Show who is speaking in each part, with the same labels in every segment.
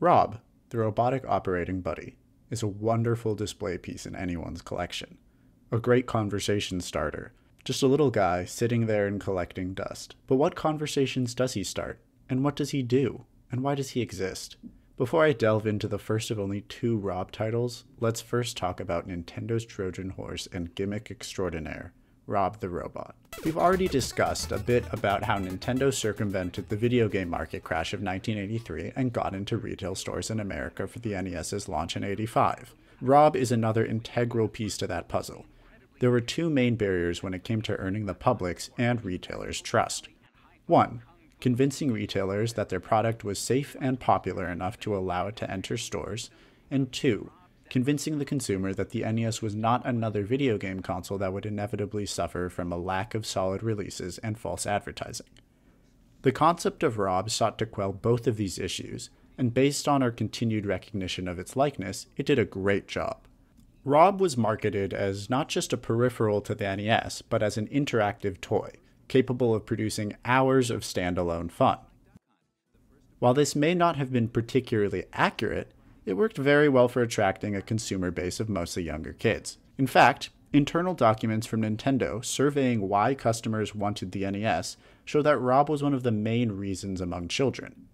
Speaker 1: Rob, the robotic operating buddy, is a wonderful display piece in anyone's collection. A great conversation starter. Just a little guy sitting there and collecting dust. But what conversations does he start? And what does he do? And why does he exist? Before I delve into the first of only 2 Rob titles, let's first talk about Nintendo's Trojan horse and gimmick extraordinaire, Rob the Robot. We've already discussed a bit about how Nintendo circumvented the video game market crash of 1983 and got into retail stores in America for the NES's launch in '85. Rob is another integral piece to that puzzle. There were 2 main barriers when it came to earning the public's and retailers' trust. 1. Convincing retailers that their product was safe and popular enough to allow it to enter stores, and 2. Convincing the consumer that the NES was not another video game console that would inevitably suffer from a lack of solid releases and false advertising. The concept of Rob sought to quell both of these issues, and based on our continued recognition of its likeness, it did a great job. Rob was marketed as not just a peripheral to the NES, but as an interactive toy, capable of producing hours of standalone fun. While this may not have been particularly accurate, it worked very well for attracting a consumer base of mostly younger kids. In fact, internal documents from Nintendo surveying why customers wanted the NES show that Rob was one of the main reasons among children.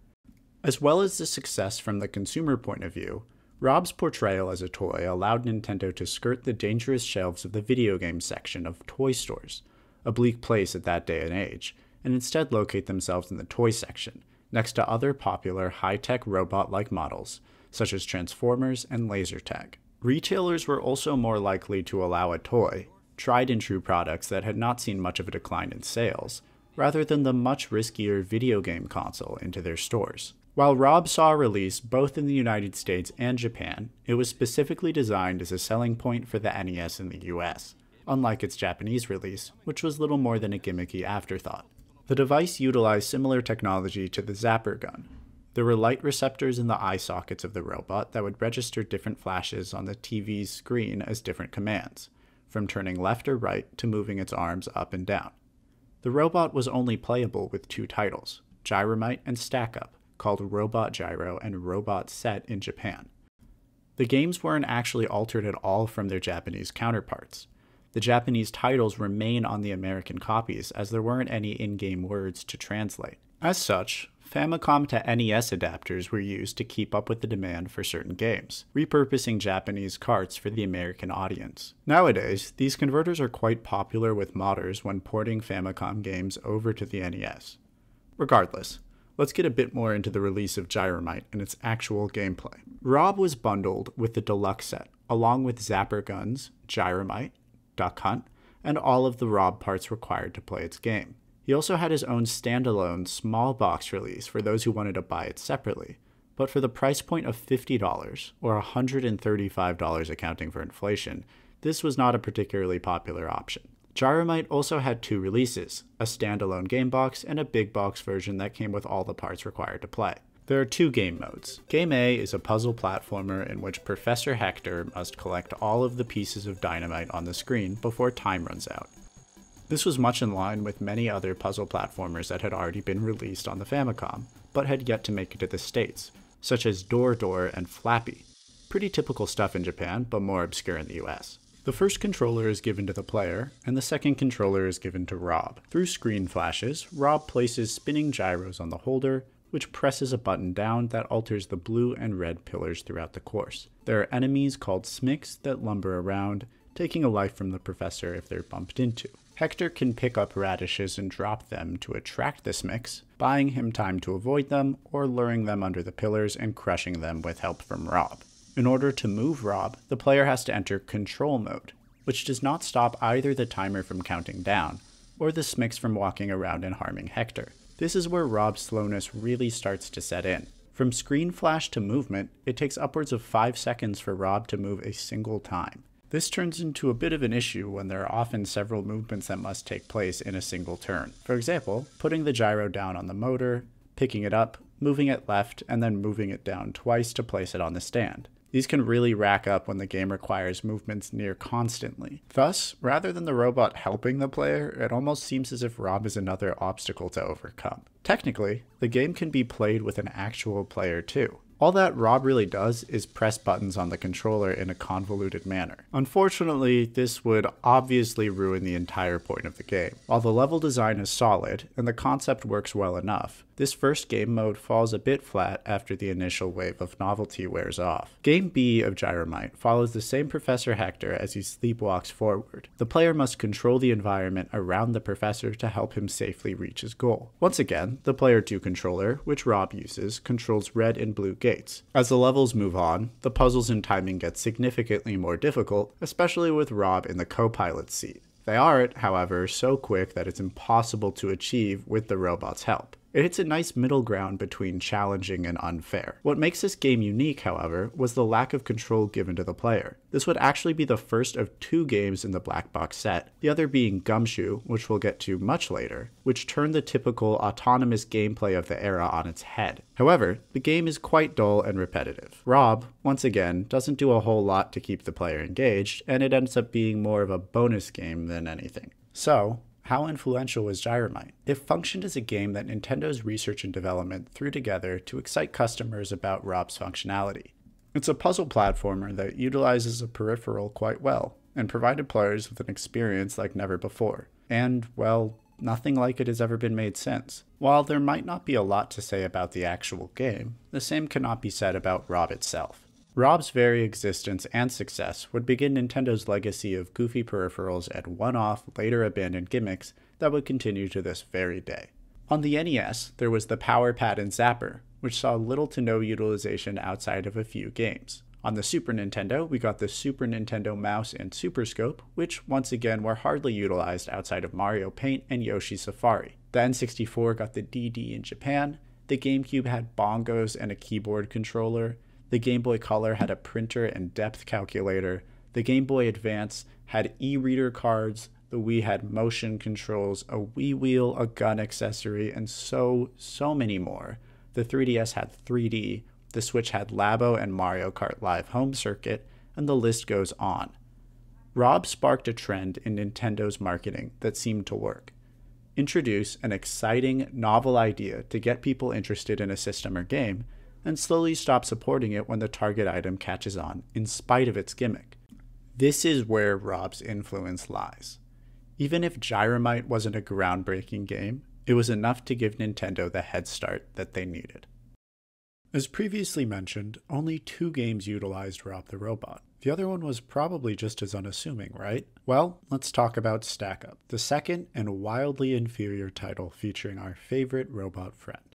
Speaker 1: As well as the success from the consumer point of view, Rob's portrayal as a toy allowed Nintendo to skirt the dangerous shelves of the video game section of toy stores, a bleak place at that day and age, and instead locate themselves in the toy section, next to other popular high-tech robot-like models, such as Transformers and laser tag. Retailers were also more likely to allow a toy, tried-and-true products that had not seen much of a decline in sales, rather than the much riskier video game console into their stores. While Rob saw a release both in the United States and Japan, it was specifically designed as a selling point for the NES in the US, unlike its Japanese release, which was little more than a gimmicky afterthought. The device utilized similar technology to the zapper gun. There were light receptors in the eye sockets of the robot that would register different flashes on the TV's screen as different commands, from turning left or right to moving its arms up and down. The robot was only playable with 2 titles, Gyromite and Stack Up, called Robot Gyro and Robot Set in Japan. The games weren't actually altered at all from their Japanese counterparts. The Japanese titles remain on the American copies as there weren't any in-game words to translate. As such, Famicom to NES adapters were used to keep up with the demand for certain games, repurposing Japanese carts for the American audience. Nowadays, these converters are quite popular with modders when porting Famicom games over to the NES. Regardless, let's get a bit more into the release of Gyromite and its actual gameplay. Rob was bundled with the deluxe set, along with zapper guns, Gyromite, Duck Hunt, and all of the Rob parts required to play its game. He also had his own standalone small box release for those who wanted to buy it separately, but for the price point of $50, or $135 accounting for inflation, this was not a particularly popular option. Gyromite also had 2 releases, a standalone game box and a big box version that came with all the parts required to play. There are 2 game modes. Game A is a puzzle platformer in which Professor Hector must collect all of the pieces of dynamite on the screen before time runs out. This was much in line with many other puzzle platformers that had already been released on the Famicom, but had yet to make it to the States, such as Door Door and Flappy. Pretty typical stuff in Japan, but more obscure in the US. The first controller is given to the player, and the second controller is given to Rob. Through screen flashes, Rob places spinning gyros on the holder, which presses a button down that alters the blue and red pillars throughout the course. There are enemies called smicks that lumber around, taking a life from the professor if they're bumped into. Hector can pick up radishes and drop them to attract the smicks, buying him time to avoid them, or luring them under the pillars and crushing them with help from Rob. In order to move Rob, the player has to enter control mode, which does not stop either the timer from counting down, or the smicks from walking around and harming Hector. This is where Rob's slowness really starts to set in. From screen flash to movement, it takes upwards of 5 seconds for Rob to move a single time. This turns into a bit of an issue when there are often several movements that must take place in a single turn. For example, putting the gyro down on the motor, picking it up, moving it left, and then moving it down twice to place it on the stand. These can really rack up when the game requires movements near constantly. Thus, rather than the robot helping the player, it almost seems as if Rob is another obstacle to overcome. Technically, the game can be played with an actual player too. All that Rob really does is press buttons on the controller in a convoluted manner. Unfortunately, this would obviously ruin the entire point of the game. While the level design is solid, and the concept works well enough, this first game mode falls a bit flat after the initial wave of novelty wears off. Game B of Gyromite follows the same Professor Hector as he sleepwalks forward. The player must control the environment around the professor to help him safely reach his goal. Once again, the Player 2 controller, which Rob uses, controls red and blue gates. As the levels move on, the puzzles and timing get significantly more difficult, especially with Rob in the co-pilot's seat. They aren't, however, so quick that it's impossible to achieve with the robot's help. It hits a nice middle ground between challenging and unfair. What makes this game unique, however, was the lack of control given to the player. This would actually be the first of 2 games in the black box set, the other being Gumshoe, which we'll get to much later, which turned the typical autonomous gameplay of the era on its head. However, the game is quite dull and repetitive. Rob, once again, doesn't do a whole lot to keep the player engaged, and it ends up being more of a bonus game than anything. So, how influential was Gyromite? It functioned as a game that Nintendo's research and development threw together to excite customers about Rob's functionality. It's a puzzle platformer that utilizes a peripheral quite well, and provided players with an experience like never before. And, well, nothing like it has ever been made since. While there might not be a lot to say about the actual game, the same cannot be said about Rob itself. Rob's very existence and success would begin Nintendo's legacy of goofy peripherals and one-off, later abandoned gimmicks that would continue to this very day. On the NES, there was the Power Pad and Zapper, which saw little to no utilization outside of a few games. On the Super Nintendo, we got the Super Nintendo Mouse and Super Scope, which once again were hardly utilized outside of Mario Paint and Yoshi Safari. The N64 got the DD in Japan, the GameCube had bongos and a keyboard controller, the Game Boy Color had a printer and depth calculator, the Game Boy Advance had e-reader cards, the Wii had motion controls, a Wii wheel, a gun accessory, and so many more. The 3DS had 3D, the Switch had Labo and Mario Kart Live Home Circuit, and the list goes on. Rob sparked a trend in Nintendo's marketing that seemed to work. Introduce an exciting, novel idea to get people interested in a system or game, and slowly stop supporting it when the target item catches on, in spite of its gimmick. This is where Rob's influence lies. Even if Gyromite wasn't a groundbreaking game, it was enough to give Nintendo the head start that they needed. As previously mentioned, only 2 games utilized Rob the Robot. The other one was probably just as unassuming, right? Well, let's talk about Stack Up, the second and wildly inferior title featuring our favorite robot friend.